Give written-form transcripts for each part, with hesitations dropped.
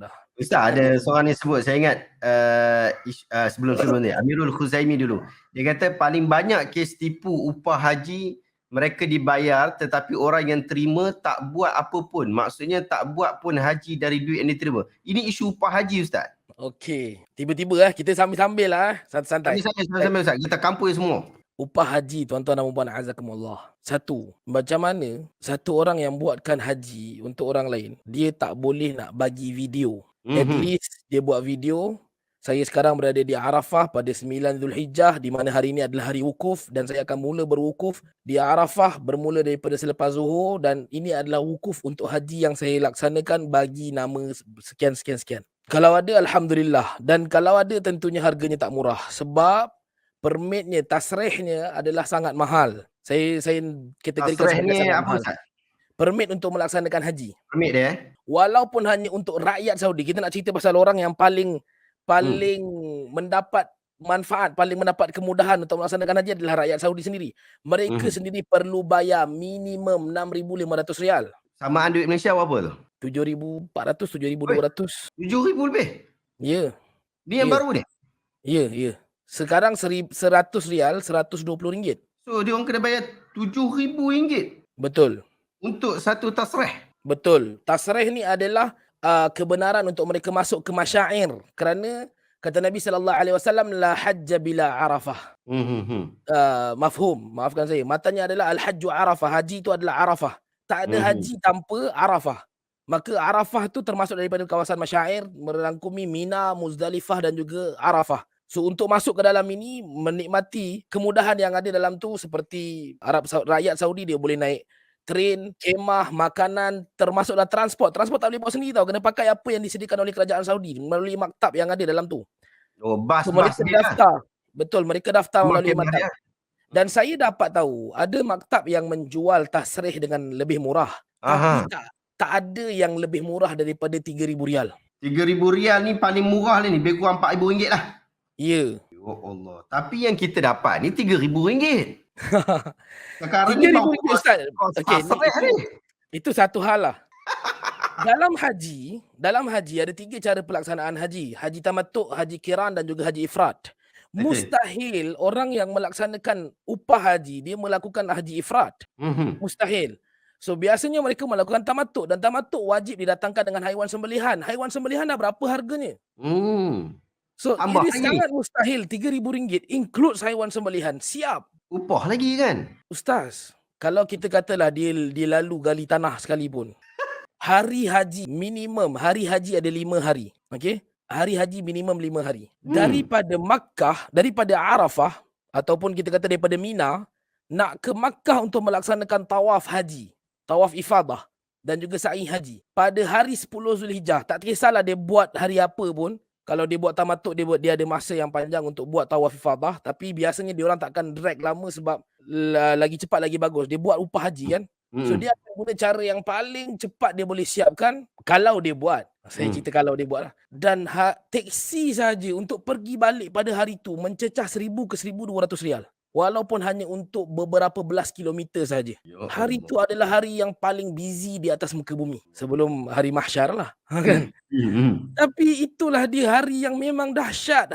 dah. Ustaz, ada seorang ni sebut, saya ingat sebelum ni, Amirul Khuzaimi dulu. Dia kata paling banyak kes tipu upah haji, mereka dibayar tetapi orang yang terima tak buat apa pun. Maksudnya tak buat pun haji dari duit yang diterima. Ini isu upah haji, Ustaz. Okey, tiba-tiba kita sambil-sambil lah santai-santai. Sambil Ustaz, kita campur semua. Upah haji, tuan-tuan dan puan, azakumullah. Satu, macam mana satu orang yang buatkan haji untuk orang lain, dia tak boleh nak bagi video. At least dia buat video. Saya sekarang berada di Arafah pada 9 Zulhijjah, di mana hari ini adalah hari wukuf, dan saya akan mula berwukuf di Arafah bermula daripada selepas Zuhur, dan ini adalah wukuf untuk haji yang saya laksanakan bagi nama sekian. Kalau ada, alhamdulillah, dan kalau ada tentunya harganya tak murah sebab permitnya, tasrihnya adalah sangat mahal. Saya kategorikan sebagai sangat mahal. Ustaz? Permit untuk melaksanakan haji. Permit dia Walaupun hanya untuk rakyat Saudi. Kita nak cerita pasal orang yang paling mendapat manfaat, paling mendapat kemudahan untuk melaksanakan haji adalah rakyat Saudi sendiri. Mereka sendiri perlu bayar minimum RM6,500. Samaan duit Malaysia berapa tu? 7,400, 7,200. 7,000 lebih? Ya. Ni yang baru ni? Ya. Sekarang RM100, RM120. So, dia orang kena bayar RM7,000? Betul. Untuk satu tasrih? Betul. Tasrih ni adalah kebenaran untuk mereka masuk ke masyair. Kerana kata Nabi SAW, la hajja bila Arafah. Mafhum, maafkan saya. Matanya adalah al-hajju Arafah. Haji itu adalah Arafah. Tak ada haji tanpa Arafah. Maka Arafah tu termasuk daripada kawasan masyair, merangkumi Mina, Muzdalifah dan juga Arafah. So untuk masuk ke dalam ini, menikmati kemudahan yang ada dalam tu, seperti rakyat Saudi dia boleh naik train, kemah, makanan, termasuklah transport. Transport tak boleh bawa sendiri tau, kena pakai apa yang disediakan oleh kerajaan Saudi melalui maktab yang ada dalam tu. Oh, bas mereka daftar. Betul, mereka daftar melalui maktab. Dan saya dapat tahu ada maktab yang menjual tasrih dengan lebih murah. Tapi tak ada yang lebih murah daripada RM3,000. RM3,000 ni paling murah ni, lebih kurang RM4,000 lah. Ya. Ya Allah. Tapi yang kita dapat ni RM3,000. Sekarang RM3,000 Ustaz. Okay, itu satu hal lah. Dalam haji ada 3 cara pelaksanaan haji. Haji tamattu', haji qiran dan juga haji ifrad. Mustahil orang yang melaksanakan upah haji dia melakukan haji ifrad. Mustahil. So biasanya mereka melakukan tamattu', dan tamattu' wajib didatangkan dengan haiwan sembelihan. Haiwan sembelihan dah berapa harganya? So ini sangat mustahil. RM3,000 includes haiwan sembelihan. Siap. Upah lagi kan? Ustaz, kalau kita katalah dia lalu gali tanah sekalipun, hari haji minimum, hari haji ada 5 hari. Okey? Hari haji minimum 5 hari. Daripada Makkah, daripada Arafah, ataupun kita kata daripada Mina, nak ke Makkah untuk melaksanakan tawaf haji, tawaf ifadah dan juga sa'i haji, pada hari 10 Zulhijjah, tak kisahlah dia buat hari apa pun. Kalau dia buat tamattu', dia ada masa yang panjang untuk buat tawaf ifadah, tapi biasanya dia orang takkan drag lama sebab lagi cepat lagi bagus. Dia buat upah haji kan. So dia akan guna cara yang paling cepat dia boleh siapkan kalau dia buat. Saya cerita kalau dia buat lah. Dan teksi saja untuk pergi balik pada hari tu mencecah RM1,000 ke RM1,200. Walaupun hanya untuk beberapa belas kilometer saja. Hari tu adalah hari yang paling busy di atas muka bumi. Sebelum hari mahsyar lah. Kan? Tapi itulah dia hari yang memang dahsyat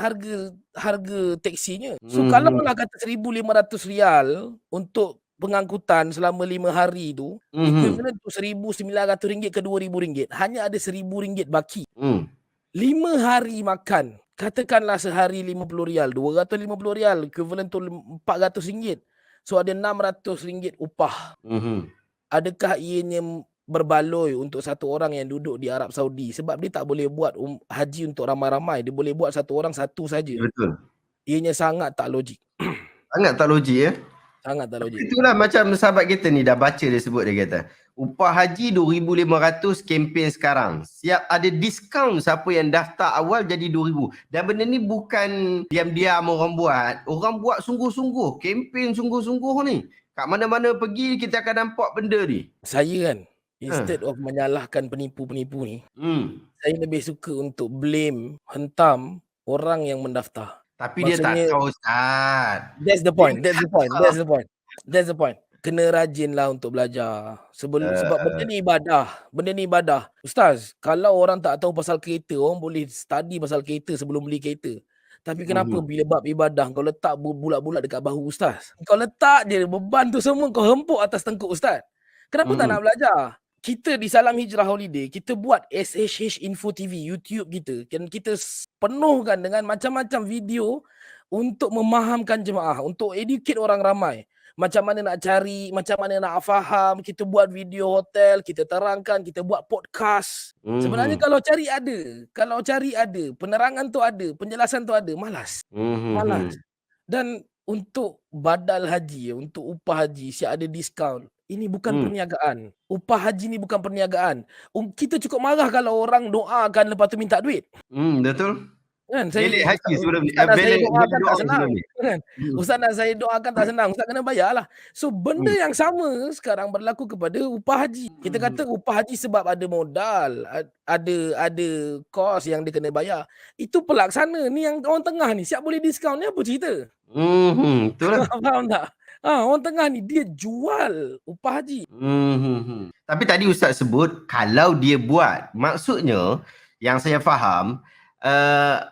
harga teksinya. So kalau lah kata RM1,500 untuk pengangkutan selama 5 hari tu, equivalent tu RM1,900 ke RM2,000. Hanya ada RM1,000 baki. 5 hari makan. Katakanlah sehari RM50, RM250, equivalent tu RM400. So ada RM600 upah. Adakah ianya berbaloi untuk satu orang yang duduk di Arab Saudi? Sebab dia tak boleh buat haji untuk ramai-ramai. Dia boleh buat satu orang satu saja. Betul. Ianya sangat tak logik. Sangat tak logik ya? Sangat tak logik. Itulah macam sahabat kita ni dah baca dia sebut, dia kata upah haji RM2,500 kempen sekarang. Siap ada diskaun siapa yang daftar awal jadi RM2,000. Dan benda ni bukan diam-diam orang buat. Orang buat sungguh-sungguh. Kempen sungguh-sungguh ni. Kat mana-mana pergi kita akan nampak benda ni. Saya kan, instead of menyalahkan penipu-penipu ni, saya lebih suka untuk blame, hentam orang yang mendaftar. Tapi maksudnya, dia tak tahu Ustaz. That's the point. kena rajinlah untuk belajar. Sebab benda ni ibadah. Ustaz, kalau orang tak tahu pasal kereta, orang boleh study pasal kereta sebelum beli kereta. Tapi kenapa bila bab ibadah kau letak bulat-bulat dekat bahu ustaz? Kau letak je beban tu semua kau hempuk atas tengkuk ustaz. Kenapa tak nak belajar? Kita di Salam Hijrah Holiday, kita buat SHH Info TV, YouTube kita. Dan kita penuhkan dengan macam-macam video untuk memahamkan jemaah, untuk educate orang ramai. Macam mana nak cari, macam mana nak faham, kita buat video hotel, kita terangkan, kita buat podcast. Sebenarnya kalau cari ada, penerangan tu ada, penjelasan tu ada, malas. Dan untuk badal haji, untuk upah haji, siap ada diskaun. Ini bukan perniagaan. Upah haji ni bukan perniagaan. Kita cukup marah kalau orang doakan lepas tu minta duit. Betul. Kan Belik haji sebelum ni. Ustaz nak saya doakan tak doa senang. sebelum ni. Kan? Ustaz nak saya doakan tak senang. Ustaz kena bayarlah. So benda yang sama sekarang berlaku kepada upah haji. Kita kata upah haji sebab ada modal, ada kos yang dia kena bayar. Itu pelaksana ni yang orang tengah ni siap boleh diskaun ni apa cerita? Betul lah. Faham tak? Orang tengah ni dia jual upah haji. Tapi tadi Ustaz sebut kalau dia buat, maksudnya yang saya faham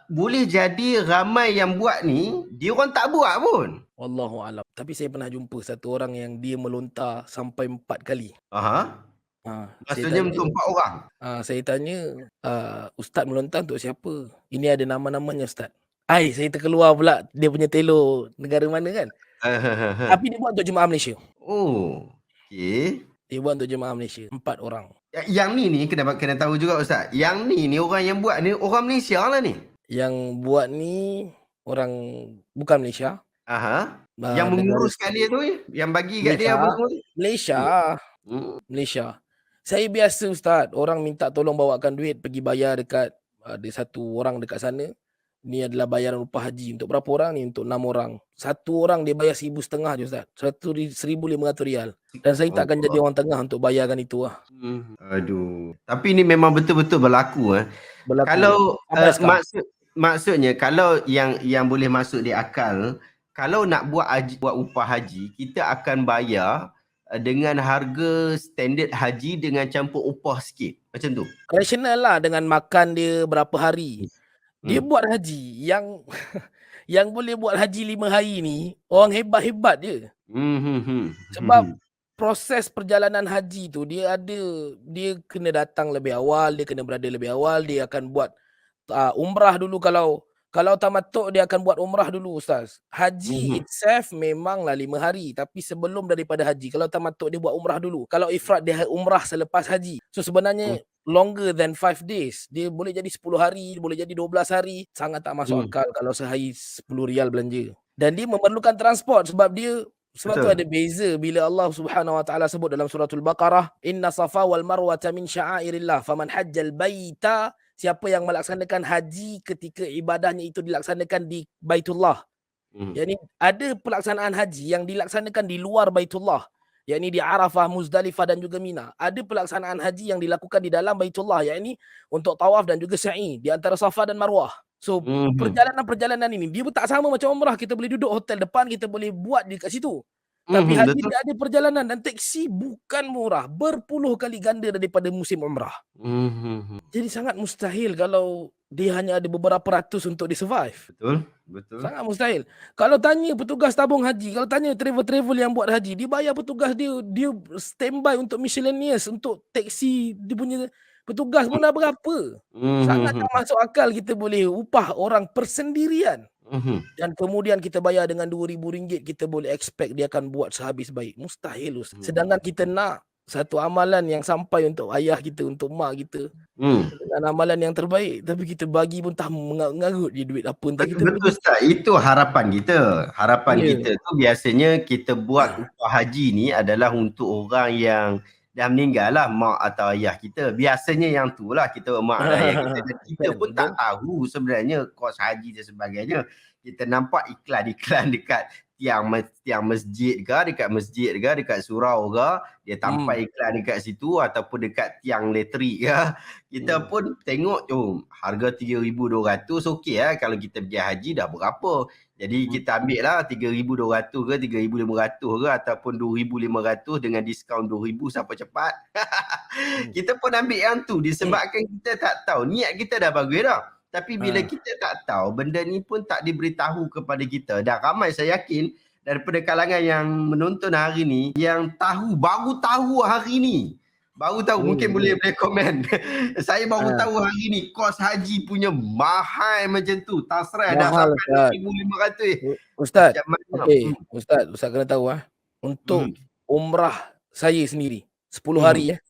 boleh jadi ramai yang buat ni dia orang tak buat pun. Wallahualam. Tapi saya pernah jumpa satu orang yang dia melontar sampai 4 kali. Maksudnya untuk 4 orang. Saya tanya, Ustaz melontar untuk siapa? Ini ada nama-namanya Ustaz. Saya terkeluar pula dia punya telur negara mana kan. Tapi dia buat untuk jemaah Malaysia. Okey. Dia buat untuk jemaah Malaysia. 4 orang. Yang ni kena tahu juga Ustaz. Yang ni orang yang buat ni orang Malaysia lah ni. Yang buat ni orang bukan Malaysia. Yang menguruskan dia tu, yang bagi kat dia apa semua? Malaysia. Saya biasa Ustaz, orang minta tolong bawakan duit pergi bayar dekat ada satu orang dekat sana. Ni adalah bayaran upah haji untuk berapa orang ni? Untuk 6 orang. Satu orang dia bayar 1,500 je Ustaz. 1,500 rial. Dan saya takkan jadi orang tengah untuk bayarkan itu lah. Aduh. Tapi ni memang betul-betul berlaku. Kalau maksudnya kalau yang boleh masuk di akal, kalau nak buat upah haji, kita akan bayar dengan harga standard haji dengan campur upah sikit. Macam tu. Rasional lah dengan makan dia berapa hari. Dia buat haji yang boleh buat haji 5 hari ni orang hebat-hebat je. Sebab proses perjalanan haji tu dia kena datang lebih awal, dia kena berada lebih awal, dia akan buat umrah dulu. Kalau tamattu dia akan buat umrah dulu Ustaz. Haji itself memanglah 5 hari, tapi sebelum daripada haji. Kalau tamattu dia buat umrah dulu. Kalau ifrad dia umrah selepas haji. So sebenarnya longer than 5 days. Dia boleh jadi 10 hari, boleh jadi 12 hari. Sangat tak masuk akal kalau sehari 10 rial belanja. Dan dia memerlukan transport sebab tu ada beza bila Allah Subhanahu Wa Taala sebut dalam suratul Baqarah, Inna Safa wal Marwata min sya'airillah, faman hajjal baita, siapa yang melaksanakan haji ketika ibadahnya itu dilaksanakan di Baitullah. Yakni ada pelaksanaan haji yang dilaksanakan di luar Baitullah. Yakni di Arafah, Muzdalifah dan juga Mina. Ada pelaksanaan haji yang dilakukan di dalam Baitullah, yakni untuk tawaf dan juga sa'i di antara Safa dan Marwah. So perjalanan ini dia tak sama macam umrah. Kita boleh duduk hotel depan, kita boleh buat di kat situ. Tapi haji dia ada perjalanan dan teksi bukan murah, berpuluh kali ganda daripada musim umrah. Jadi sangat mustahil kalau dia hanya ada beberapa ratus untuk dia survive. Betul. Sangat mustahil. Kalau tanya petugas tabung haji, kalau tanya travel yang buat haji, dia bayar petugas dia standby untuk miscellaneous, untuk teksi dia punya petugas pun dah berapa. Sangat tak masuk akal kita boleh upah orang persendirian. Dan kemudian kita bayar dengan RM2,000, kita boleh expect dia akan buat sehabis baik. Mustahil. Sedangkan kita nak satu amalan yang sampai untuk ayah kita, untuk mak kita, dengan amalan yang terbaik, tapi kita bagi pun tak mengarut je duit apa entah kita. Betul Ustaz, itu harapan kita. Kita tu biasanya kita buat upah haji ni adalah untuk orang yang dah meninggal lah, mak atau ayah kita. Biasanya yang tu lah kita mak dan ayah kita. Dan kita pun tak tahu sebenarnya kos haji dan sebagainya. kita nampak iklan-iklan dekat tiang masjid ke, dekat surau ke, dia tampai iklan dekat situ ataupun dekat tiang elektrik ke. Kita pun tengok harga 3,200 okey lah, kalau kita pergi haji dah berapa. Jadi kita ambil lah 3,200 ke 3,500 ke ataupun 2,500 dengan diskaun 2,000 siapa cepat. Kita pun ambil yang tu disebabkan kita tak tahu. Niat kita dah bagus dah. Tapi bila kita tak tahu, benda ni pun tak diberitahu kepada kita. Dan ramai saya yakin daripada kalangan yang menonton hari ni, yang baru tahu hari ni. Baru tahu, mungkin boleh komen. Saya baru tahu hari ni kos haji punya mahal macam tu. Tasrah dah sampai 2,500. Ustaz, okey, Ustaz kena tahu untuk umrah saya sendiri 10 hari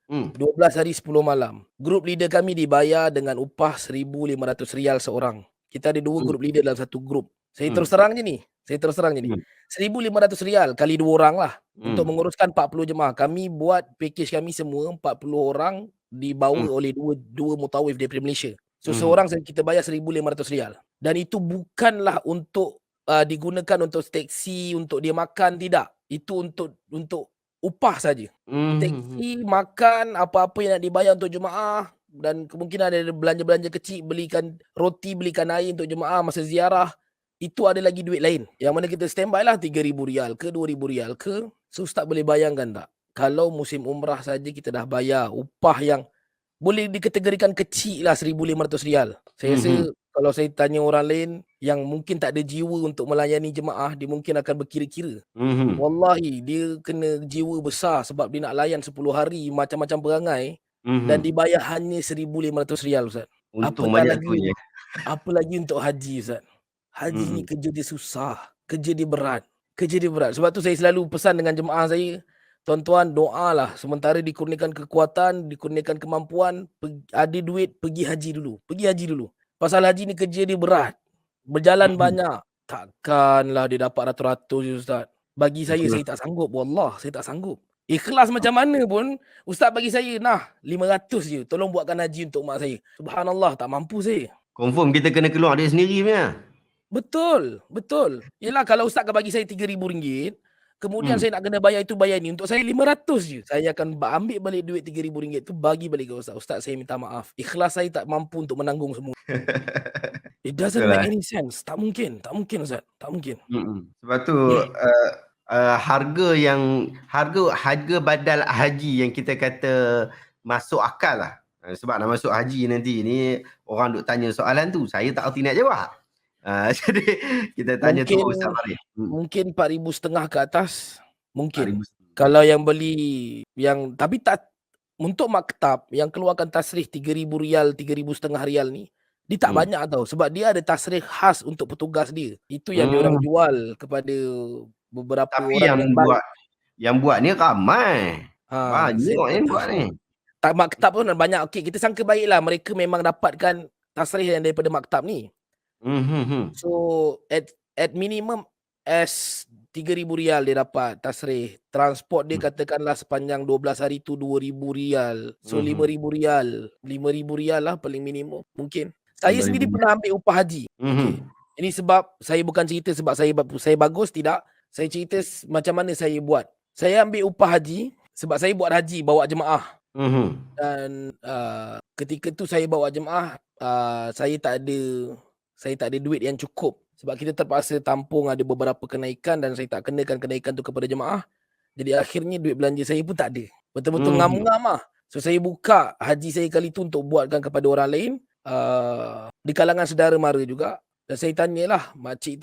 12 hari 10 malam. Grup leader kami dibayar dengan upah RM1,500 seorang. Kita ada 2 grup leader dalam satu grup. Saya terus terang je ni. RM1,500 kali 2 orang lah. Untuk menguruskan 40 jemaah. Kami buat package kami semua 40 orang dibawa oleh dua mutawif daripada Malaysia. So seorang kita bayar RM1,500. Dan itu bukanlah untuk digunakan untuk taksi, untuk dia makan, tidak. Itu untuk upah saja. Taksi, makan, apa-apa yang nak dibayar untuk jemaah, dan kemungkinan ada belanja-belanja kecil, belikan roti, belikan air untuk jemaah masa ziarah. Itu ada lagi duit lain. Yang mana kita standby lah RM3,000 ke RM2,000 ke. So Ustaz boleh bayangkan tak? Kalau musim umrah saja kita dah bayar upah yang boleh dikategorikan kecil lah RM1,500. Saya rasa kalau saya tanya orang lain yang mungkin tak ada jiwa untuk melayani jemaah, dia mungkin akan berkira-kira. Wallahi dia kena jiwa besar sebab dia nak layan 10 hari macam-macam perangai dan dibayar hanya RM1,500 Ustaz. Untung banyak tu je. Apa lagi untuk haji Ustaz. Haji ni kerja dia susah, kerja dia berat. Sebab tu saya selalu pesan dengan jemaah saya, tuan-tuan doalah sementara dikurniakan kekuatan, dikurniakan kemampuan, ada duit, pergi haji dulu. Pasal haji ni kerja dia berat. Berjalan banyak. Takkanlah dia dapat ratus-ratus Ustaz. Bagi saya tak sanggup. Wallah, saya tak sanggup. Ikhlas macam mana pun, Ustaz bagi saya, 500 je. Tolong buatkan haji untuk mak saya. Subhanallah, tak mampu saya. Confirm kita kena keluar duit sendiri punya. Betul. Yelah, kalau Ustaz akan bagi saya RM3,000, kemudian saya nak kena bayar itu, bayar ni. Untuk saya 500 je. Saya akan ambil balik duit RM3,000 tu, bagi balik ke Ustaz. Ustaz, saya minta maaf. Ikhlas saya tak mampu untuk menanggung semua. It doesn't make any sense. Tak mungkin Ustaz. Tak mungkin. Sebab tu harga badal haji yang kita kata masuk akal lah. Sebab nak masuk haji nanti ni orang duk tanya soalan tu, saya tak erti nak jawab. Jadi kita tanya tu Ustaz Farid. Mungkin 4,500 ke atas. Mungkin. Kalau yang beli tapi tak untuk maktab yang keluarkan tasrih RM3,000, RM3,500 ni, dia tak banyak tau. Sebab dia ada tasrih khas untuk petugas dia. Itu yang diorang jual kepada beberapa tapi orang yang buat ni ramai. Banyak yang buat ni. Tak, maktab pun banyak. Okey, kita sangka baiklah mereka memang dapatkan tasrih yang daripada maktab ni. So at minimum as RM3,000 dia dapat tasrih. Transport dia katakanlah sepanjang 12 hari tu RM2,000. So RM5,000. RM5,000 lah paling minimum. Mungkin. Saya sendiri pernah ambil upah haji. Okay. Ini sebab saya bukan cerita sebab saya bagus, tidak. Saya cerita macam mana saya buat. Saya ambil upah haji sebab saya buat haji bawa jemaah. Dan ketika tu saya bawa jemaah, saya tak ada duit yang cukup sebab kita terpaksa tampung ada beberapa kenaikan dan saya tak kenakan kenaikan tu kepada jemaah. Jadi akhirnya duit belanja saya pun tak ada. Betul-betul ngam-ngam lah. So saya buka haji saya kali tu untuk buatkan kepada orang lain, di kalangan saudara mara juga. Dan saya tanyalah makcik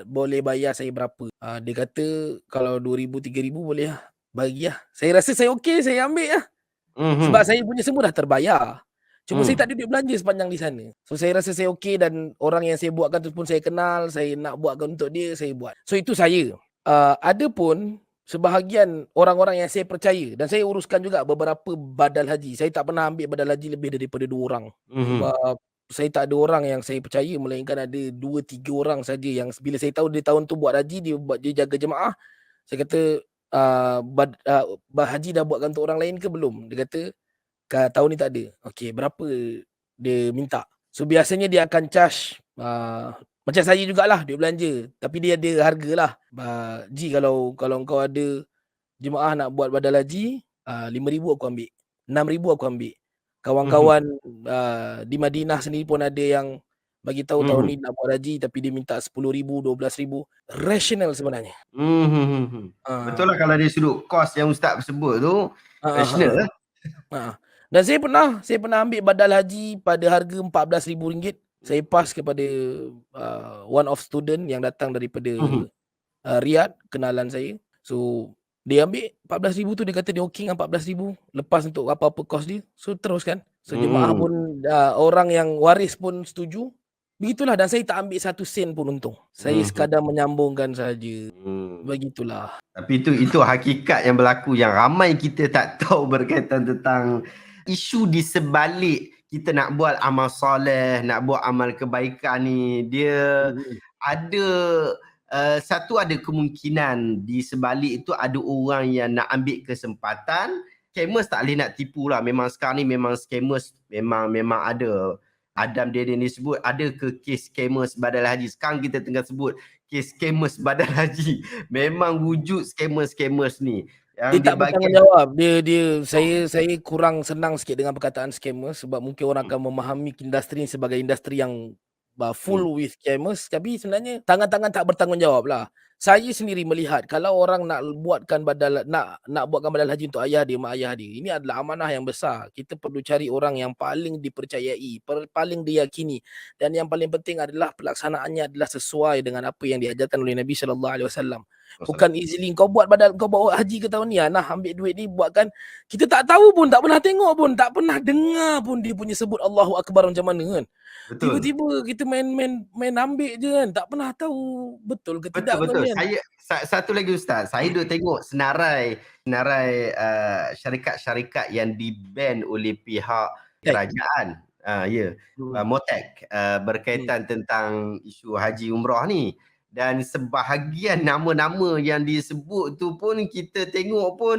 boleh bayar saya berapa. Dia kata kalau 2,000, 3,000 boleh lah. Bagi lah. Saya rasa saya okey, saya ambil lah. Sebab saya punya semua dah terbayar. Cuma saya tak ada duit belanja sepanjang di sana. So saya rasa saya okey dan orang yang saya buatkan tu pun saya kenal. Saya nak buatkan untuk dia, saya buat. So itu saya. Ada pun sebahagian orang-orang yang saya percaya dan saya uruskan juga beberapa badal haji. Saya tak pernah ambil badal haji lebih daripada 2 orang. Sebab saya tak ada orang yang saya percaya, melainkan ada 2-3 orang saja yang bila saya tahu dia tahun tu buat haji, dia jaga jemaah. Saya kata haji dah buatkan untuk orang lain ke belum? Dia kata tahun ni tak ada. Okey, berapa dia minta? So biasanya dia akan charge Macam saya jugalah duit belanja, tapi dia ada hargalah. Ji, kalau kau ada jemaah nak buat badal haji, 5,000 aku ambil, 6,000 aku ambil. Kawan-kawan di Madinah sendiri pun ada yang bagi tahu tahun ni nak buat haji tapi dia minta 10,000, 12,000. Rasional sebenarnya. Betul lah kalau dari sudut kos yang Ustaz sebut tu, rasional lah. Dan saya pernah ambil badal haji pada harga RM14,000. Saya pass kepada one of student yang datang daripada Riyadh, kenalan saya. So dia ambil 14,000 tu, dia kata dia okey dengan 14,000 lepas untuk apa-apa kos dia. So teruskan. So jemaah pun orang yang waris pun setuju. Begitulah, dan saya tak ambil 1 sen pun untung. Saya sekadar menyambungkan saja. Begitulah. Tapi itu hakikat yang berlaku yang ramai kita tak tahu berkaitan tentang isu di sebalik kita nak buat amal soleh, nak buat amal kebaikan ni. Dia ada satu, ada kemungkinan di sebalik itu ada orang yang nak ambil kesempatan. Scammers tak boleh nak tipu lah. Memang sekarang ni memang scammers memang ada. Adam dia ni sebut ada ke kes scammers badal haji. Sekarang kita tengah sebut kes scammers badal haji. Memang wujud scammers ni. Dia tak bertanggungjawab. Saya kurang senang sikit dengan perkataan scammer sebab mungkin orang akan memahami industri sebagai industri yang full with scammers, tapi sebenarnya tangan-tangan tak bertanggungjawab lah. Saya sendiri melihat kalau orang nak buatkan badal haji untuk ayah dia, mak ayah dia, ini adalah amanah yang besar. Kita perlu cari orang yang paling dipercayai, paling diyakini, dan yang paling penting adalah pelaksanaannya adalah sesuai dengan apa yang diajarkan oleh Nabi SAW. Bukan easily kau buat haji ke tahun ni, nah ambil duit ni buatkan. Kita tak tahu pun, tak pernah tengok pun, tak pernah dengar pun dia punya sebut Allahu Akbar macam mana kan. Betul. Tiba-tiba kita main ambil je kan, tak pernah tahu betul ke tidak. Betul. Saya satu lagi Ustaz, saya duk tengok senarai syarikat-syarikat yang di-ban oleh pihak kerajaan. Motek berkaitan tentang isu haji umrah ni. Dan sebahagian nama-nama yang disebut tu pun kita tengok pun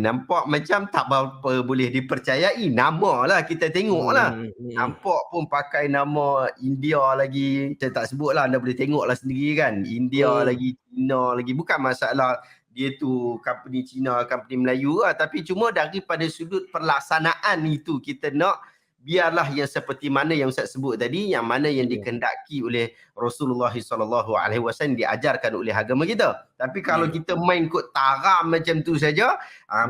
nampak macam tak berapa boleh dipercayai. Nama lah kita tengok lah. Nampak pun pakai nama India lagi. Saya tak sebut lah, anda boleh tengok lah sendiri kan. India lagi, China lagi. Bukan masalah dia tu company Cina, company Melayu lah. Tapi cuma daripada sudut pelaksanaan itu kita nak biarlah yang seperti mana yang Ustaz sebut tadi, yang mana yang dikehendaki oleh Rasulullah SAW, diajarkan oleh agama kita. Tapi kalau kita main kot taram macam tu saja,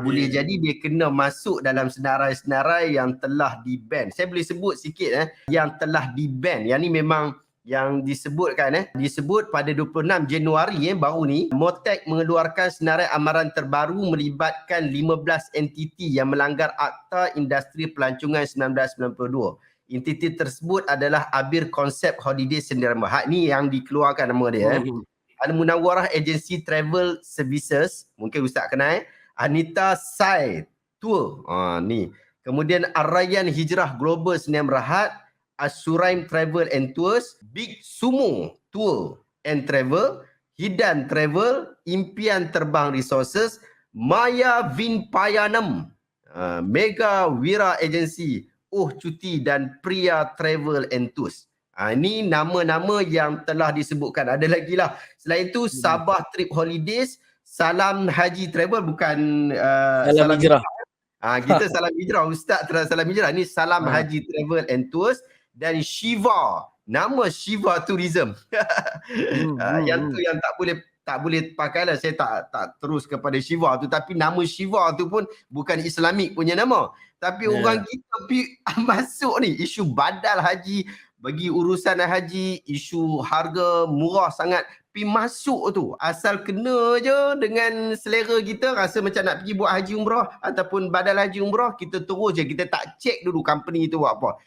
boleh jadi dia kena masuk dalam senarai-senarai yang telah di-ban. Saya boleh sebut sikit yang telah di-ban. Yang ni memang yang disebutkan disebut pada 26 Januari baru ni, Motek mengeluarkan senarai amaran terbaru melibatkan 15 entiti yang melanggar Akta Industri Pelancongan 1992. Entiti tersebut adalah Abir Konsep Holiday Sdn Bhd. Ni yang dikeluarkan nama dia. Al-Munawwarah Agency Travel Services, mungkin Ustaz kenal, Anita Sai Tour, ni. Kemudian Ar-Rayyan Hijrah Global Sdn Bhd, As-Suraim Travel and Tours, Big Sumo Tour and Travel, Hidan Travel, Impian Terbang Resources, Maya Vinpayanam, Mega Wira Agency, Cuti dan Priya Travel and Tours. Ini nama-nama yang telah disebutkan. Ada lagi lah. Selain itu Sabah Trip Holidays, Salam Haji Travel, bukan Salam Hijrah. Kita Salam Hijrah, Ustaz Salam Hijrah. Ini Salam Haji Travel and Tours. Dan Shiva, nama Shiva Tourism. Yang tu yang tak boleh pakai lah. Saya tak terus kepada Shiva tu, tapi nama Shiva tu pun bukan Islamik punya nama. Tapi orang kita masuk ni isu badal haji, bagi urusan haji, isu harga murah sangat, masuk tu. Asal kena je dengan selera kita, rasa macam nak pergi buat haji umrah ataupun badal haji umrah, kita terus je, kita tak check dulu company tu buat apa.